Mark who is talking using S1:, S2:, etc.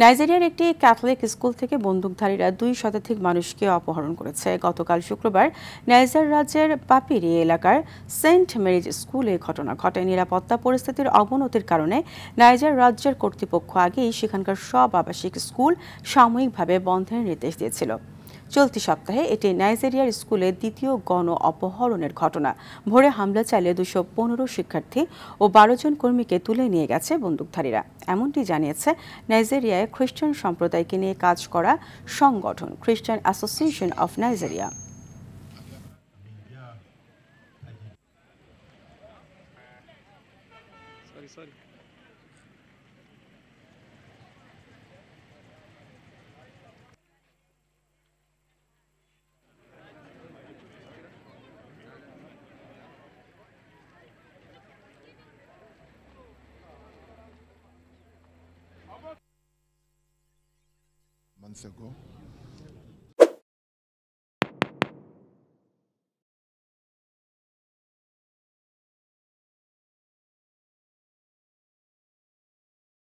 S1: নাইজেরিয়ার একটি Catholic school থেকে বন্দুকধারীরা 2 শতাধিক মানুষকে অপহরণ করেছে। গতকাল শুক্রবার নাইজার রাজ্যের পাপিরি এলাকার সেন্ট মেরিজ স্কুলে ঘটনা ঘটে। নিরাপত্তা পরিস্থিতির অবনতির কারণে নাইজার রাজ্যের কর্তৃপক্ষ আগেই সেখানকার সব আবাসিক স্কুল সাময়িকভাবে বন্ধের নির্দেশ দিয়েছিল। চলতি সপ্তাহে এটি নাইজেরিয়ার স্কুলে দ্বিতীয় গণ অপহরণের ঘটনা। ভোরে হামলা চালিয়ে 215 শিক্ষার্থী ও 12 জন কর্মীকে তুলে নিয়ে গেছে বন্দুকধারীরা। এমনটি জানিয়েছে নাইজেরিয়ায় খ্রিস্টান সম্প্রদায়কে নিয়ে কাজ করা সংগঠন খ্রিস্টান association of Nigeria.
S2: Months ago.